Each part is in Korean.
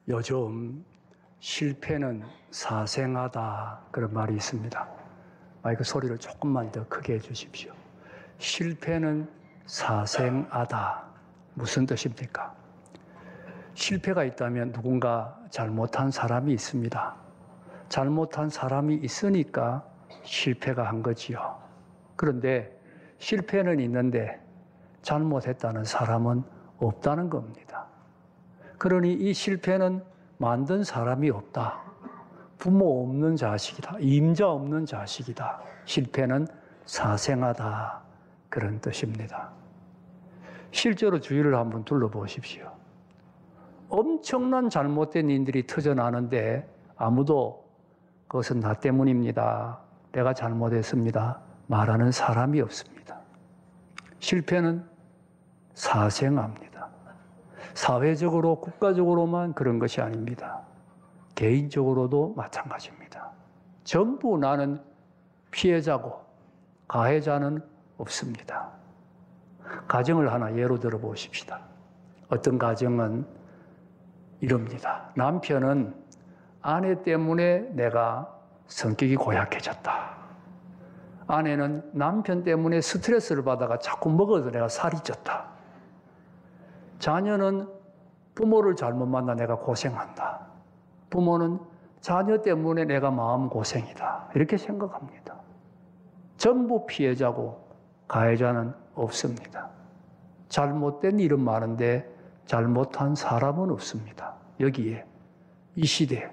요즘 실패는 사생하다 그런 말이 있습니다. 마이크 소리를 조금만 더 크게 해주십시오. 실패는 사생하다. 무슨 뜻입니까? 실패가 있다면 누군가 잘못한 사람이 있습니다. 잘못한 사람이 있으니까 실패가 한 거지요. 그런데 실패는 있는데 잘못했다는 사람은 없다는 겁니다. 그러니 이 실패는 만든 사람이 없다. 부모 없는 자식이다. 임자 없는 자식이다. 실패는 사생하다. 그런 뜻입니다. 실제로 주위를 한번 둘러보십시오. 엄청난 잘못된 일들이 터져나는데 아무도 그것은 나 때문입니다. 내가 잘못했습니다. 말하는 사람이 없습니다. 실패는 사생합니다. 사회적으로, 국가적으로만 그런 것이 아닙니다. 개인적으로도 마찬가지입니다. 전부 나는 피해자고 가해자는 없습니다. 가정을 하나 예로 들어 보십시다. 어떤 가정은 이럽니다. 남편은 아내 때문에 내가 성격이 고약해졌다. 아내는 남편 때문에 스트레스를 받아가 자꾸 먹어서 내가 살이 쪘다. 자녀는 부모를 잘못 만나 내가 고생한다. 부모는 자녀 때문에 내가 마음고생이다. 이렇게 생각합니다. 전부 피해자고 가해자는 없습니다. 잘못된 일은 많은데 잘못한 사람은 없습니다. 여기에 이 시대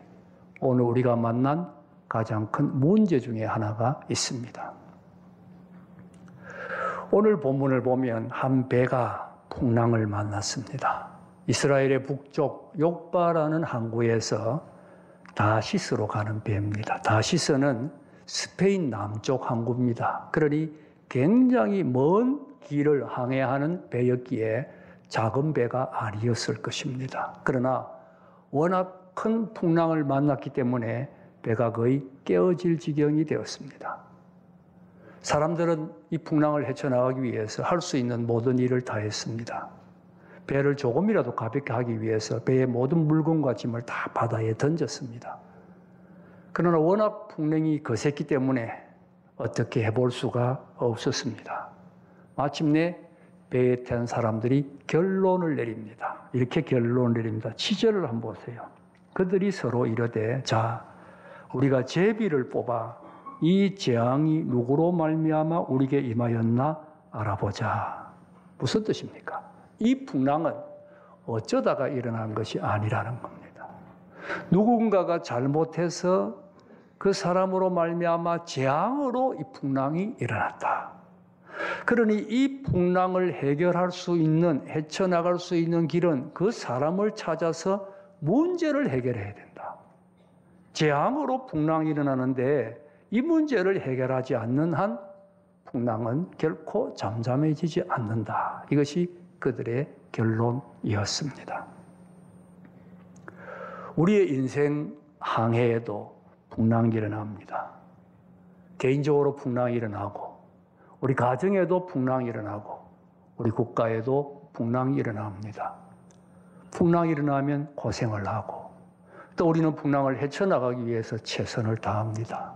오늘 우리가 만난 가장 큰 문제 중에 하나가 있습니다. 오늘 본문을 보면 한 배가 풍랑을 만났습니다. 이스라엘의 북쪽 욥바라는 항구에서 다시스로 가는 배입니다. 다시스는 스페인 남쪽 항구입니다. 그러니 굉장히 먼 길을 항해하는 배였기에 작은 배가 아니었을 것입니다. 그러나 워낙 큰 풍랑을 만났기 때문에 배가 거의 깨어질 지경이 되었습니다. 사람들은 이 풍랑을 헤쳐나가기 위해서 할 수 있는 모든 일을 다 했습니다. 배를 조금이라도 가볍게 하기 위해서 배의 모든 물건과 짐을 다 바다에 던졌습니다. 그러나 워낙 풍랑이 거셌기 때문에 어떻게 해볼 수가 없었습니다. 마침내 배에 탄 사람들이 결론을 내립니다. 이렇게 결론을 내립니다. 7절을 한번 보세요. 그들이 서로 이르되 자 우리가 제비를 뽑아 이 재앙이 누구로 말미암아 우리에게 임하였나 알아보자. 무슨 뜻입니까? 이 풍랑은 어쩌다가 일어난 것이 아니라는 겁니다. 누군가가 잘못해서 그 사람으로 말미암아 재앙으로 이 풍랑이 일어났다. 그러니 이 풍랑을 해결할 수 있는, 헤쳐나갈 수 있는 길은 그 사람을 찾아서 문제를 해결해야 된다. 재앙으로 풍랑이 일어나는데 이 문제를 해결하지 않는 한 풍랑은 결코 잠잠해지지 않는다. 이것이 그들의 결론이었습니다. 우리의 인생 항해에도 풍랑이 일어납니다. 개인적으로 풍랑이 일어나고 우리 가정에도 풍랑이 일어나고 우리 국가에도 풍랑이 일어납니다. 풍랑이 일어나면 고생을 하고 또 우리는 풍랑을 헤쳐나가기 위해서 최선을 다합니다.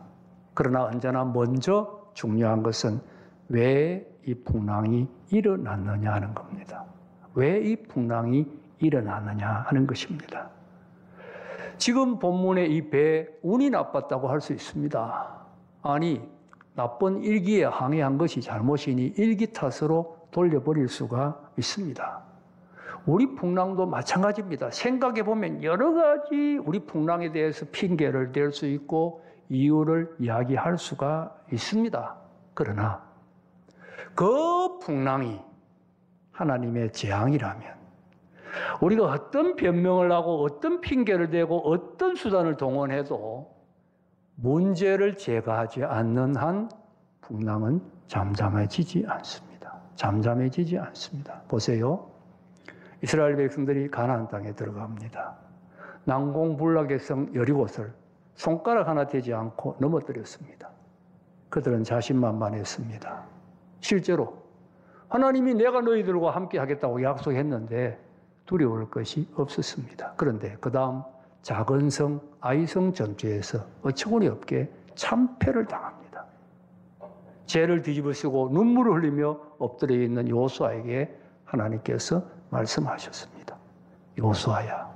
그러나 언제나 먼저 중요한 것은 왜 이 풍랑이 일어났느냐 하는 겁니다. 왜 이 풍랑이 일어났느냐 하는 것입니다. 지금 본문의 이 배 운이 나빴다고 할 수 있습니다. 아니 나쁜 일기에 항해한 것이 잘못이니 일기 탓으로 돌려버릴 수가 있습니다. 우리 풍랑도 마찬가지입니다. 생각해 보면 여러 가지 우리 풍랑에 대해서 핑계를 댈 수 있고 이유를 이야기할 수가 있습니다. 그러나 그 풍랑이 하나님의 재앙이라면 우리가 어떤 변명을 하고 어떤 핑계를 대고 어떤 수단을 동원해도 문제를 제거하지 않는 한 풍랑은 잠잠해지지 않습니다. 잠잠해지지 않습니다. 보세요. 이스라엘 백성들이 가나안 땅에 들어갑니다. 난공불락의 성 여리고를 손가락 하나 되지 않고 넘어뜨렸습니다. 그들은 자신만만했습니다. 실제로 하나님이 내가 너희들과 함께 하겠다고 약속했는데 두려울 것이 없었습니다. 그런데 그 다음 작은 성 아이성 전투에서 어처구니 없게 참패를 당합니다. 죄를 뒤집어쓰고 눈물을 흘리며 엎드려 있는 여호수아에게 하나님께서 말씀하셨습니다. 여호수아야,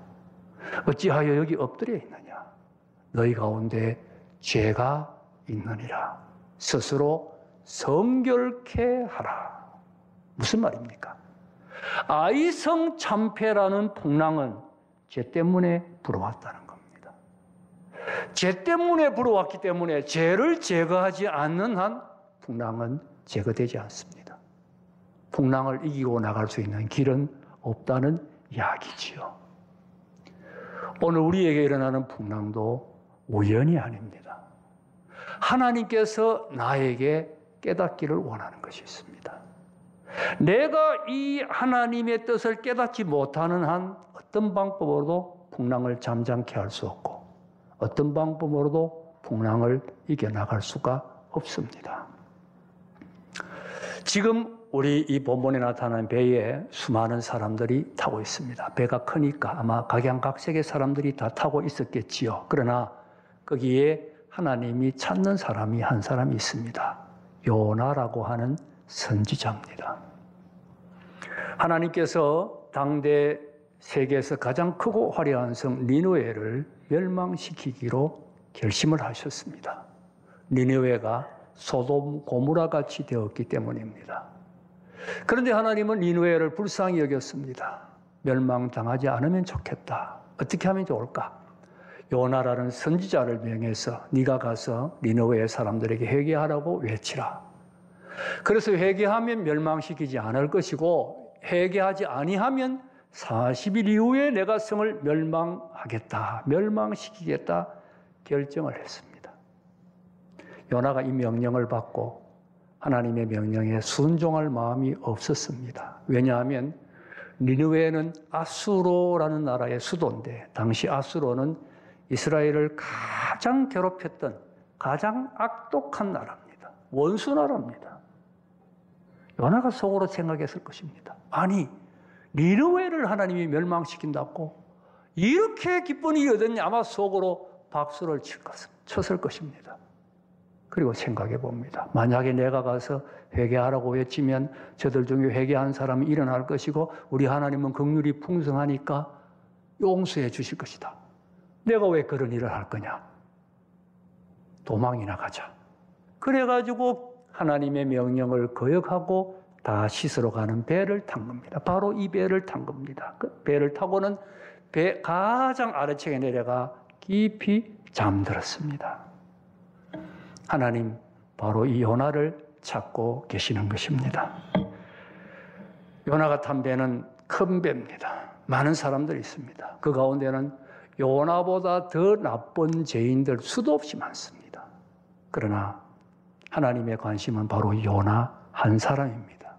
어찌하여 여기 엎드려 있느냐? 너희 가운데 죄가 있느니라. 스스로 성결케 하라. 무슨 말입니까? 아이성 참패라는 풍랑은 죄 때문에 불어왔다는 겁니다. 죄 때문에 불어왔기 때문에 죄를 제거하지 않는 한 풍랑은 제거되지 않습니다. 풍랑을 이기고 나갈 수 있는 길은 없다는 이야기지요. 오늘 우리에게 일어나는 풍랑도 우연이 아닙니다. 하나님께서 나에게 깨닫기를 원하는 것이 있습니다. 내가 이 하나님의 뜻을 깨닫지 못하는 한 어떤 방법으로도 풍랑을 잠잠케 할 수 없고 어떤 방법으로도 풍랑을 이겨나갈 수가 없습니다. 지금 우리 이 본문에 나타난 배에 수많은 사람들이 타고 있습니다. 배가 크니까 아마 각양각색의 사람들이 다 타고 있었겠지요. 그러나 거기에 하나님이 찾는 사람이 한 사람이 있습니다. 요나라고 하는 선지자입니다. 하나님께서 당대 세계에서 가장 크고 화려한 성 니느웨를 멸망시키기로 결심을 하셨습니다. 니느웨가 소돔 고모라 같이 되었기 때문입니다. 그런데 하나님은 니느웨를 불쌍히 여겼습니다. 멸망당하지 않으면 좋겠다. 어떻게 하면 좋을까? 요나라는 선지자를 명해서 네가 가서 니느웨의 사람들에게 회개하라고 외치라. 그래서 회개하면 멸망시키지 않을 것이고 회개하지 아니하면 40일 이후에 내가 성을 멸망하겠다, 멸망시키겠다 결정을 했습니다. 요나가 이 명령을 받고 하나님의 명령에 순종할 마음이 없었습니다. 왜냐하면 니느웨는 아수로라는 나라의 수도인데 당시 아수로는 이스라엘을 가장 괴롭혔던 가장 악독한 나라입니다. 원수 나라입니다. 요나가 속으로 생각했을 것입니다. 아니, 니느웨를 하나님이 멸망시킨다고 이렇게 기쁜 일이 얻었냐? 아마 속으로 박수를 쳤을 것입니다. 그리고 생각해 봅니다. 만약에 내가 가서 회개하라고 외치면 저들 중에 회개한 사람이 일어날 것이고 우리 하나님은 긍휼이 풍성하니까 용서해 주실 것이다. 내가 왜 그런 일을 할 거냐? 도망이나 가자. 그래가지고 하나님의 명령을 거역하고 다시스로 가는 배를 탄 겁니다. 바로 이 배를 탄 겁니다. 그 배를 타고는 배 가장 아래층에 내려가 깊이 잠들었습니다. 하나님 바로 이 요나를 찾고 계시는 것입니다. 요나가 탄 배는 큰 배입니다. 많은 사람들이 있습니다. 그 가운데는 요나보다 더 나쁜 죄인들 수도 없이 많습니다. 그러나 하나님의 관심은 바로 요나 한 사람입니다.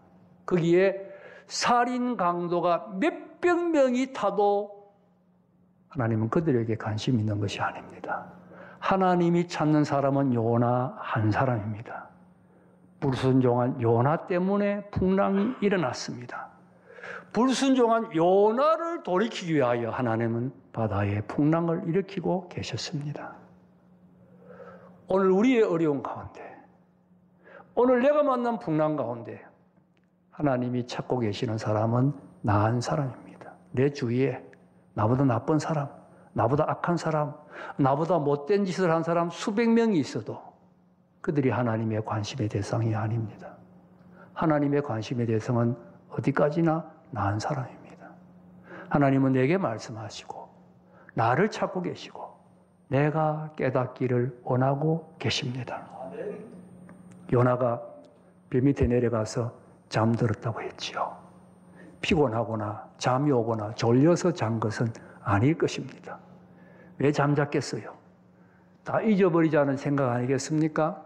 거기에 살인 강도가 몇백 명이 타도 하나님은 그들에게 관심이 있는 것이 아닙니다. 하나님이 찾는 사람은 요나 한 사람입니다. 불순종한 요나 때문에 풍랑이 일어났습니다. 불순종한 요나를 돌이키기 위하여 하나님은 바다에 풍랑을 일으키고 계셨습니다. 오늘 우리의 어려운 가운데, 오늘 내가 만난 풍랑 가운데 하나님이 찾고 계시는 사람은 나 한 사람입니다. 내 주위에 나보다 나쁜 사람, 나보다 악한 사람, 나보다 못된 짓을 한 사람 수백 명이 있어도 그들이 하나님의 관심의 대상이 아닙니다. 하나님의 관심의 대상은 어디까지나 나 한 사람입니다. 하나님은 내게 말씀하시고 나를 찾고 계시고 내가 깨닫기를 원하고 계십니다. 요나가 배 밑에 내려가서 잠들었다고 했지요. 피곤하거나 잠이 오거나 졸려서 잔 것은 아닐 것입니다. 왜 잠잤겠어요? 다 잊어버리자는 생각 아니겠습니까?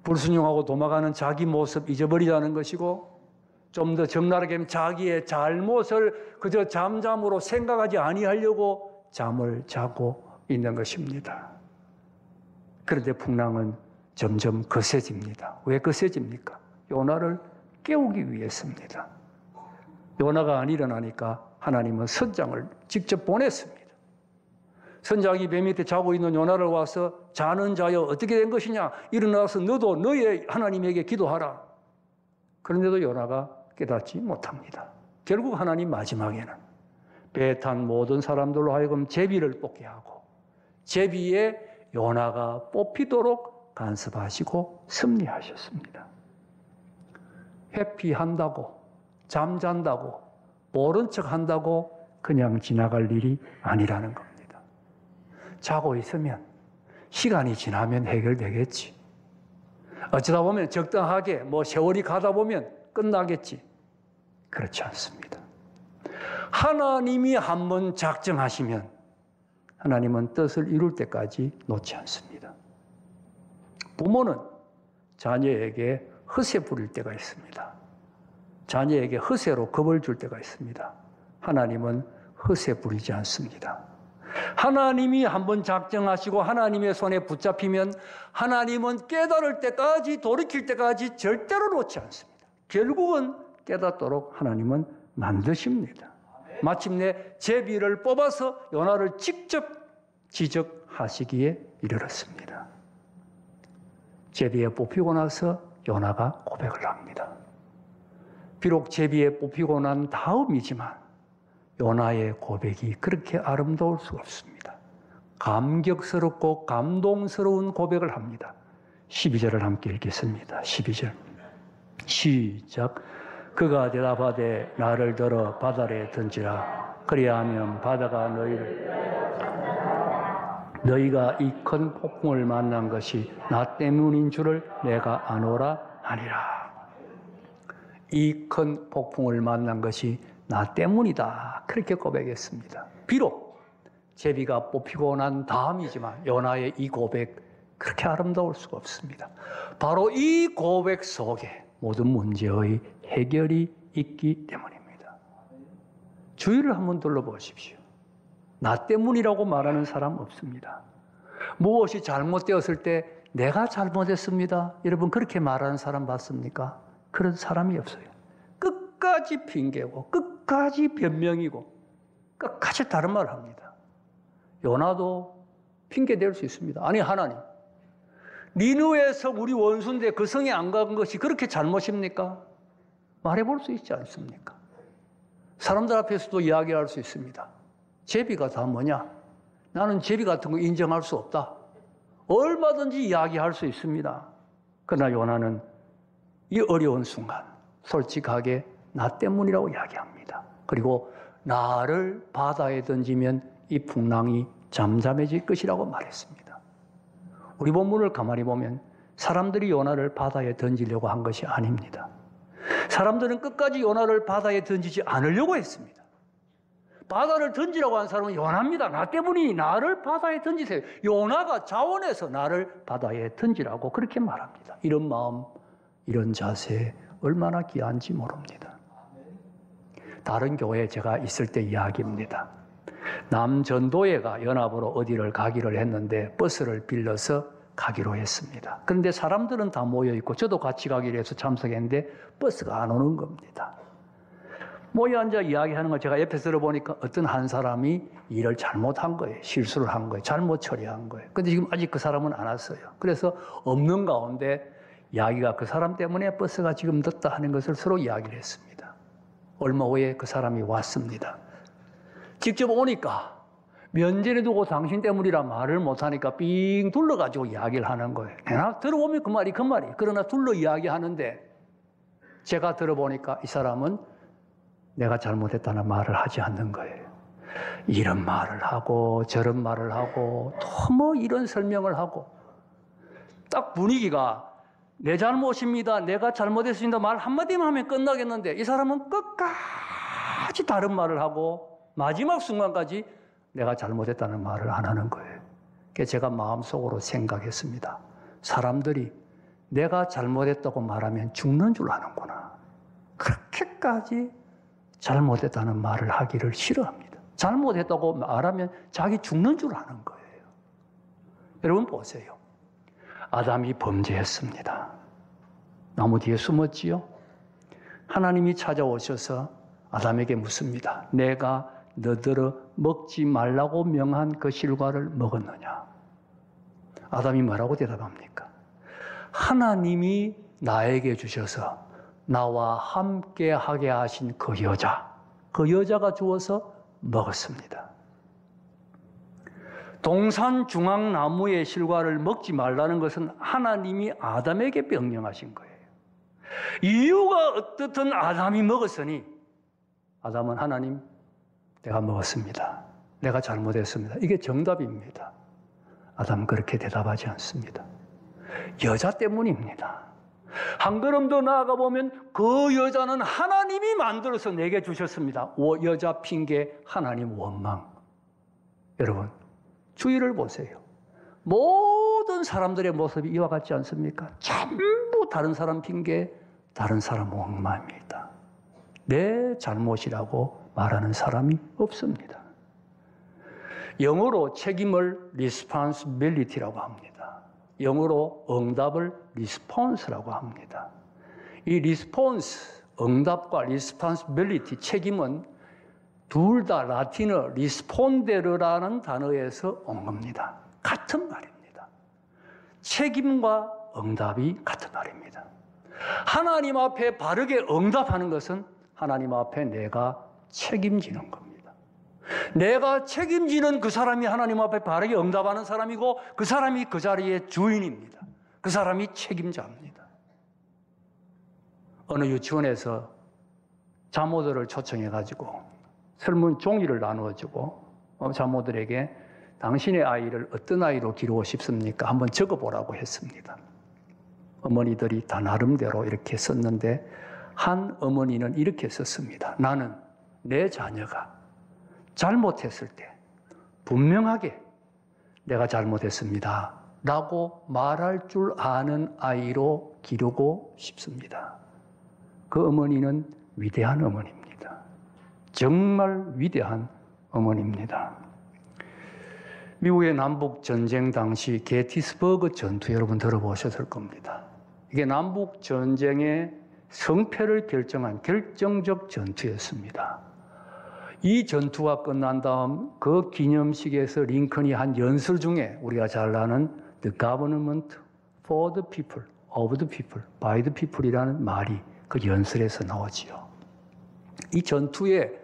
불순종하고 도망가는 자기 모습 잊어버리자는 것이고 좀 더 적나라하게 하면 자기의 잘못을 그저 잠잠으로 생각하지 아니하려고 잠을 자고 있는 것입니다. 그런데 풍랑은 점점 거세집니다. 왜 거세집니까? 요나를 깨우기 위해서입니다. 요나가 안 일어나니까 하나님은 선장을 직접 보냈습니다. 선장이 배 밑에 자고 있는 요나를 와서 자는 자여 어떻게 된 것이냐? 일어나서 너도 너의 하나님에게 기도하라. 그런데도 요나가 깨닫지 못합니다. 결국 하나님 마지막에는 배에 탄 모든 사람들로 하여금 제비를 뽑게 하고 제비에 요나가 뽑히도록 간섭하시고 섭리하셨습니다. 회피한다고 잠잔다고 모른 척한다고 그냥 지나갈 일이 아니라는 겁니다. 자고 있으면 시간이 지나면 해결되겠지. 어쩌다 보면 적당하게 세월이 가다 보면 끝나겠지. 그렇지 않습니다. 하나님이 한번 작정하시면 하나님은 뜻을 이룰 때까지 놓지 않습니다. 부모는 자녀에게 허세 부릴 때가 있습니다. 자녀에게 허세로 겁을 줄 때가 있습니다. 하나님은 허세 부리지 않습니다. 하나님이 한번 작정하시고 하나님의 손에 붙잡히면 하나님은 깨달을 때까지 돌이킬 때까지 절대로 놓지 않습니다. 결국은 깨닫도록 하나님은 만드십니다. 마침내 제비를 뽑아서 요나를 직접 지적하시기에 이르렀습니다. 제비에 뽑히고 나서 요나가 고백을 합니다. 비록 제비에 뽑히고 난 다음이지만 요나의 고백이 그렇게 아름다울 수 없습니다. 감격스럽고 감동스러운 고백을 합니다. 12절을 함께 읽겠습니다. 12절 시작. 그가 대답하되 나를 들어 바다에 던지라. 그리하면 바다가 너희가 이 큰 폭풍을 만난 것이 나 때문인 줄을 내가 아노라 하니라. 이 큰 폭풍을 만난 것이 나 때문이다. 그렇게 고백했습니다. 비록 제비가 뽑히고 난 다음이지만 요나의 이 고백 그렇게 아름다울 수가 없습니다. 바로 이 고백 속에 모든 문제의 해결이 있기 때문입니다. 주위를 한번 둘러보십시오. 나 때문이라고 말하는 사람 없습니다. 무엇이 잘못되었을 때 내가 잘못했습니다. 여러분 그렇게 말하는 사람 봤습니까? 그런 사람이 없어요. 끝까지 핑계고 끝까지 변명이고 끝까지 다른 말을 합니다. 요나도 핑계댈 수 있습니다. 아니 하나님, 니느웨에서 우리 원수인데 그 성에 안 간 것이 그렇게 잘못입니까? 말해볼 수 있지 않습니까? 사람들 앞에서도 이야기할 수 있습니다. 제비가 다 뭐냐? 나는 제비 같은 거 인정할 수 없다. 얼마든지 이야기할 수 있습니다. 그러나 요나는 이 어려운 순간 솔직하게 나 때문이라고 이야기합니다. 그리고 나를 바다에 던지면 이 풍랑이 잠잠해질 것이라고 말했습니다. 우리 본문을 가만히 보면 사람들이 요나를 바다에 던지려고 한 것이 아닙니다. 사람들은 끝까지 요나를 바다에 던지지 않으려고 했습니다. 바다를 던지라고 한 사람은 요나입니다. 나 때문이니 나를 바다에 던지세요. 요나가 자원해서 나를 바다에 던지라고 그렇게 말합니다. 이런 마음, 이런 자세 얼마나 귀한지 모릅니다. 다른 교회에 제가 있을 때 이야기입니다. 남전도회가 연합으로 어디를 가기를 했는데 버스를 빌려서 가기로 했습니다. 그런데 사람들은 다 모여있고 저도 같이 가기로 해서 참석했는데 버스가 안 오는 겁니다. 모여 앉아 이야기하는 걸 제가 옆에서 들어보니까 어떤 한 사람이 일을 잘못한 거예요. 실수를 한 거예요. 잘못 처리한 거예요. 근데 지금 아직 그 사람은 안 왔어요. 그래서 없는 가운데 이야기가 그 사람 때문에 버스가 지금 늦다 하는 것을 서로 이야기를 했습니다. 얼마 후에 그 사람이 왔습니다. 직접 오니까 면전에 두고 당신 때문이라 말을 못하니까 삥 둘러가지고 이야기를 하는 거예요. 내가 들어보면 그 말이. 그러나 둘러 이야기하는데 제가 들어보니까 이 사람은 내가 잘못했다는 말을 하지 않는 거예요. 이런 말을 하고 저런 말을 하고 또 이런 설명을 하고 딱 분위기가 내 잘못입니다. 내가 잘못했습니다. 말 한마디만 하면 끝나겠는데 이 사람은 끝까지 다른 말을 하고 마지막 순간까지 내가 잘못했다는 말을 안 하는 거예요. 그래서 제가 마음속으로 생각했습니다. 사람들이 내가 잘못했다고 말하면 죽는 줄 아는구나. 그렇게까지 잘못했다는 말을 하기를 싫어합니다. 잘못했다고 말하면 자기 죽는 줄 아는 거예요. 여러분 보세요. 아담이 범죄했습니다. 나무 뒤에 숨었지요. 하나님이 찾아오셔서 아담에게 묻습니다. 내가 너더러 먹지 말라고 명한 그 실과를 먹었느냐? 아담이 뭐라고 대답합니까? 하나님이 나에게 주셔서 나와 함께 하게 하신 그 여자가 주어서 먹었습니다. 동산 중앙나무의 실과를 먹지 말라는 것은 하나님이 아담에게 명령하신 거예요. 이유가 어떻든 아담이 먹었으니 아담은 하나님, 내가 먹었습니다. 내가 잘못했습니다. 이게 정답입니다. 아담은 그렇게 대답하지 않습니다. 여자 때문입니다. 한 걸음 더 나아가 보면 그 여자는 하나님이 만들어서 내게 주셨습니다. 여자 핑계, 하나님 원망. 여러분, 주위를 보세요. 모든 사람들의 모습이 이와 같지 않습니까? 전부 다른 사람 핑계, 다른 사람 원망입니다. 내 잘못이라고 말하는 사람이 없습니다. 영어로 책임을 responsibility라고 합니다. 영어로 응답을 response라고 합니다. 이 response, 응답과 responsibility, 책임은 둘 다 라틴어 rispondere라는 단어에서 온 겁니다. 같은 말입니다. 책임과 응답이 같은 말입니다. 하나님 앞에 바르게 응답하는 것은 하나님 앞에 내가 책임지는 겁니다. 내가 책임지는 그 사람이 하나님 앞에 바르게 응답하는 사람이고 그 사람이 그 자리의 주인입니다. 그 사람이 책임자입니다. 어느 유치원에서 자모들을 초청해가지고 설문 종이를 나누어주고 자모들에게 당신의 아이를 어떤 아이로 기르고 싶습니까? 한번 적어보라고 했습니다. 어머니들이 다 나름대로 이렇게 썼는데 한 어머니는 이렇게 썼습니다. 나는 내 자녀가 잘못했을 때 분명하게 내가 잘못했습니다 라고 말할 줄 아는 아이로 기르고 싶습니다. 그 어머니는 위대한 어머니입니다. 정말 위대한 어머니입니다. 미국의 남북전쟁 당시 게티스버그 전투 여러분 들어보셨을 겁니다. 이게 남북전쟁의 성패를 결정한 결정적 전투였습니다. 이 전투가 끝난 다음 그 기념식에서 링컨이 한 연설 중에 우리가 잘 아는 The government for the people, of the people, by the people이라는 말이 그 연설에서 나오지요. 이 전투에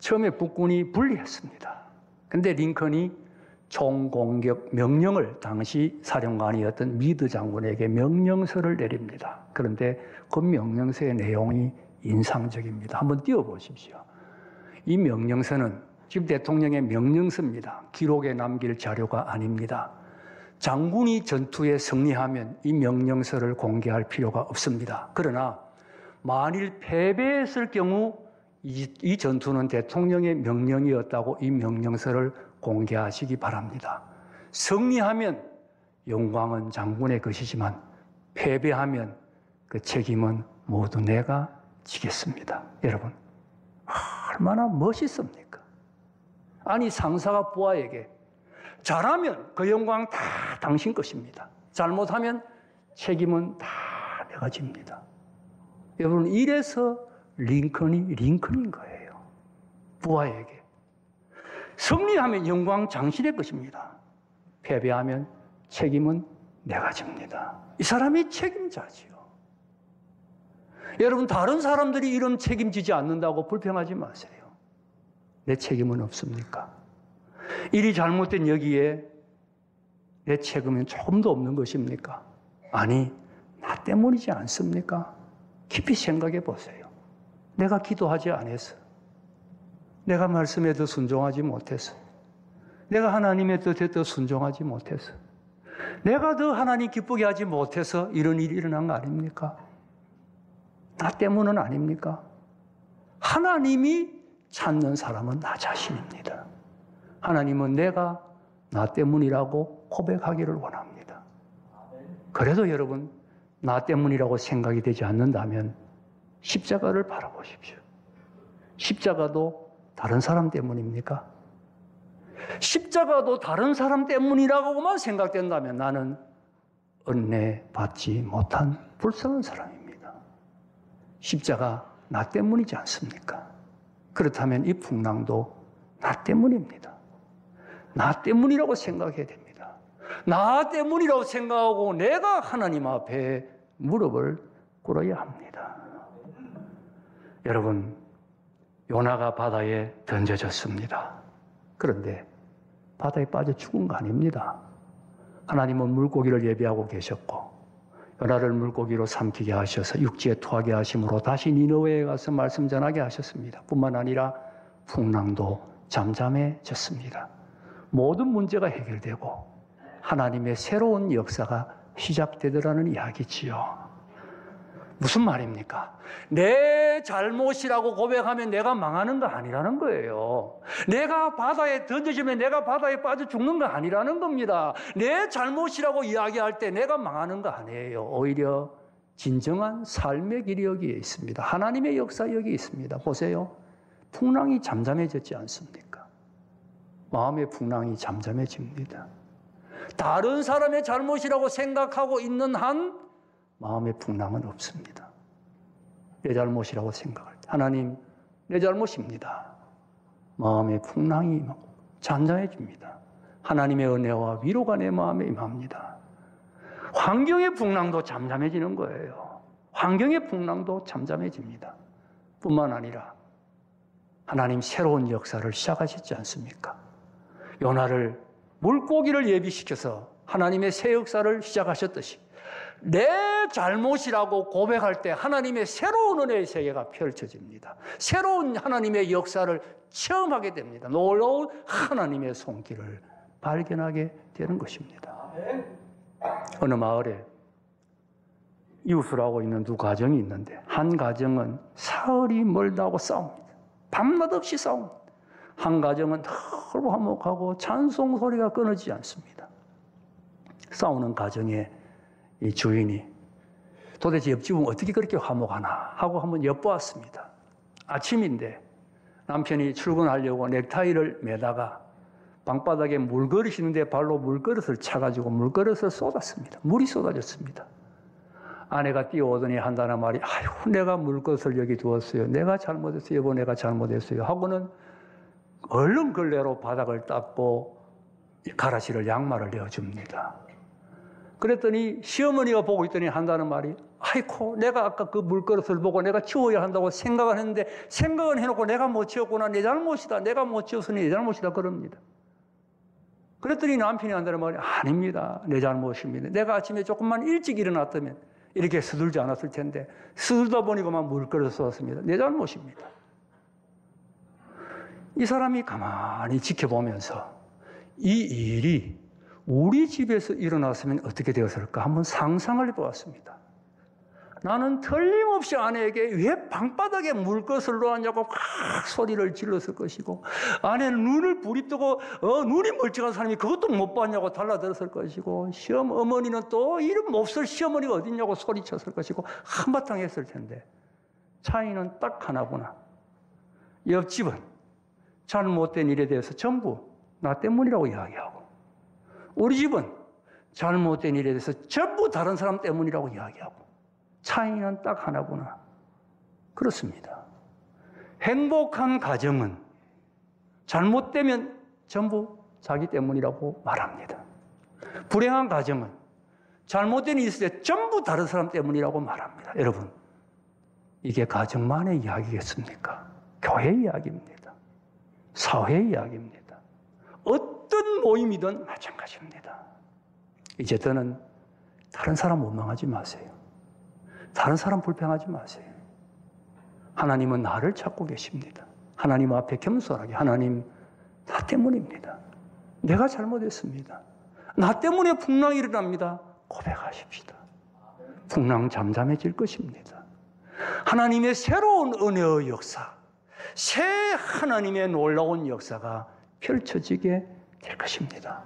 처음에 북군이 불리했습니다. 그런데 링컨이 총공격 명령을 당시 사령관이었던 미드 장군에게 명령서를 내립니다. 그런데 그 명령서의 내용이 인상적입니다. 한번 띄워보십시오. 이 명령서는 지금 대통령의 명령서입니다. 기록에 남길 자료가 아닙니다. 장군이 전투에 승리하면 이 명령서를 공개할 필요가 없습니다. 그러나 만일 패배했을 경우 이 전투는 대통령의 명령이었다고 이 명령서를 공개하시기 바랍니다. 승리하면 영광은 장군의 것이지만 패배하면 그 책임은 모두 내가 지겠습니다. 여러분, 얼마나 멋있습니까? 아니, 상사가 부하에게 잘하면 그 영광 다 당신 것입니다. 잘못하면 책임은 다 내가 집니다. 여러분, 이래서 링컨이 링컨인 거예요. 부하에게. 승리하면 영광 당신의 것입니다. 패배하면 책임은 내가 집니다. 이 사람이 책임자지요. 여러분, 다른 사람들이 이런 책임지지 않는다고 불평하지 마세요. 내 책임은 없습니까? 일이 잘못된 여기에 내 책임은 조금도 없는 것입니까? 아니, 나 때문이지 않습니까? 깊이 생각해 보세요. 내가 기도하지 않았어. 내가 말씀에 더 순종하지 못했어. 내가 하나님의 뜻에 더 순종하지 못했어. 내가 더 하나님 기쁘게 하지 못해서 이런 일이 일어난 거 아닙니까? 나 때문은 아닙니까? 하나님이 찾는 사람은 나 자신입니다. 하나님은 내가 나 때문이라고 고백하기를 원합니다. 그래도 여러분, 나 때문이라고 생각이 되지 않는다면 십자가를 바라보십시오. 십자가도 다른 사람 때문입니까? 십자가도 다른 사람 때문이라고만 생각된다면 나는 은혜 받지 못한 불쌍한 사람입니다. 십자가 나 때문이지 않습니까? 그렇다면 이 풍랑도 나 때문입니다. 나 때문이라고 생각해야 됩니다. 나 때문이라고 생각하고 내가 하나님 앞에 무릎을 꿇어야 합니다. 여러분, 요나가 바다에 던져졌습니다. 그런데 바다에 빠져 죽은 거 아닙니다. 하나님은 물고기를 예비하고 계셨고 요나를 물고기로 삼키게 하셔서 육지에 토하게 하심으로 다시 니느웨에 가서 말씀 전하게 하셨습니다. 뿐만 아니라 풍랑도 잠잠해졌습니다. 모든 문제가 해결되고 하나님의 새로운 역사가 시작되더라는 이야기지요. 무슨 말입니까? 내 잘못이라고 고백하면 내가 망하는 거 아니라는 거예요. 내가 바다에 던져지면 내가 바다에 빠져 죽는 거 아니라는 겁니다. 내 잘못이라고 이야기할 때 내가 망하는 거 아니에요. 오히려 진정한 삶의 길이 여기에 있습니다. 하나님의 역사 여기 있습니다. 보세요. 풍랑이 잠잠해졌지 않습니까? 마음의 풍랑이 잠잠해집니다. 다른 사람의 잘못이라고 생각하고 있는 한 마음의 풍랑은 없습니다. 내 잘못이라고 생각할 때 하나님 내 잘못입니다. 마음의 풍랑이 잠잠해집니다. 하나님의 은혜와 위로가 내 마음에 임합니다. 환경의 풍랑도 잠잠해지는 거예요. 환경의 풍랑도 잠잠해집니다. 뿐만 아니라 하나님 새로운 역사를 시작하셨지 않습니까? 요나를 물고기를 예비시켜서 하나님의 새 역사를 시작하셨듯이 내 잘못이라고 고백할 때 하나님의 새로운 은혜의 세계가 펼쳐집니다. 새로운 하나님의 역사를 체험하게 됩니다. 놀라운 하나님의 손길을 발견하게 되는 것입니다. 어느 마을에 이웃을 하고 있는 두 가정이 있는데 한 가정은 사흘이 멀다고 싸웁니다. 밤낮 없이 싸웁니다. 한 가정은 늘 화목하고 찬송 소리가 끊어지지 않습니다. 싸우는 가정의 이 주인이 도대체 옆집은 어떻게 그렇게 화목하나 하고 한번 엿보았습니다. 아침인데 남편이 출근하려고 넥타이를 매다가 방바닥에 물그릇이 있는데 발로 물그릇을 차가지고 물그릇을 쏟았습니다. 물이 쏟아졌습니다. 아내가 뛰어오더니 한다는 말이 아이고 내가 물그릇을 여기 두었어요. 내가 잘못했어요. 여보 내가 잘못했어요. 하고는 얼른 걸레로 바닥을 닦고 가라시를 양말을 내어줍니다. 그랬더니 시어머니가 보고 있더니 한다는 말이 아이고 내가 아까 그 물그릇을 보고 내가 치워야 한다고 생각을 했는데 생각은 해놓고 내가 못 치웠구나. 내 잘못이다. 내가 못 치웠으니 내 잘못이다. 그럽니다. 그랬더니 남편이 한다는 말이 아닙니다. 내 잘못입니다. 내가 아침에 조금만 일찍 일어났다면 이렇게 서둘지 않았을 텐데 서둘다 보니 그만 물그릇을 쏟았습니다. 내 잘못입니다. 이 사람이 가만히 지켜보면서 이 일이 우리 집에서 일어났으면 어떻게 되었을까 한번 상상을 해보았습니다. 나는 틀림없이 아내에게 왜 방바닥에 물것을 놓았냐고 막 소리를 질렀을 것이고 아내는 눈을 부리뜨고 눈이 멀쩡한 사람이 그것도 못 봤냐고 달라들었을 것이고 어머니는 또 이런 몹쓸 시어머니가 어딨냐고 소리쳤을 것이고 한바탕 했을 텐데 차이는 딱 하나구나. 옆집은 잘못된 일에 대해서 전부 나 때문이라고 이야기하고 우리 집은 잘못된 일에 대해서 전부 다른 사람 때문이라고 이야기하고 차이는 딱 하나구나. 그렇습니다. 행복한 가정은 잘못되면 전부 자기 때문이라고 말합니다. 불행한 가정은 잘못된 일이 있을 때 전부 다른 사람 때문이라고 말합니다. 여러분, 이게 가정만의 이야기겠습니까? 교회 이야기입니다. 사회 이야기입니다. 어떤 모임이든 마찬가지입니다. 이제 더는 다른 사람 원망하지 마세요. 다른 사람 불평하지 마세요. 하나님은 나를 찾고 계십니다. 하나님 앞에 겸손하게 하나님 나 때문입니다. 내가 잘못했습니다. 나 때문에 풍랑이 일어납니다. 고백하십시다. 풍랑 잠잠해질 것입니다. 하나님의 새로운 은혜의 역사, 새 하나님의 놀라운 역사가 펼쳐지게 될 것입니다.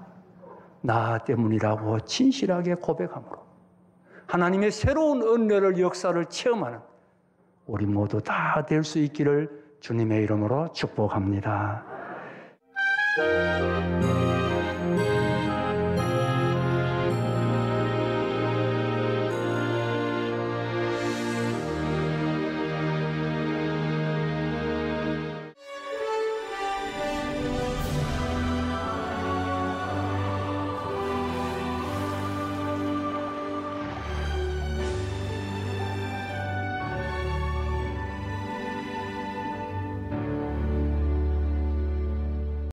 나 때문이라고 진실하게 고백함으로 하나님의 새로운 은혜를 역사를 체험하는 우리 모두 다 될 수 있기를 주님의 이름으로 축복합니다.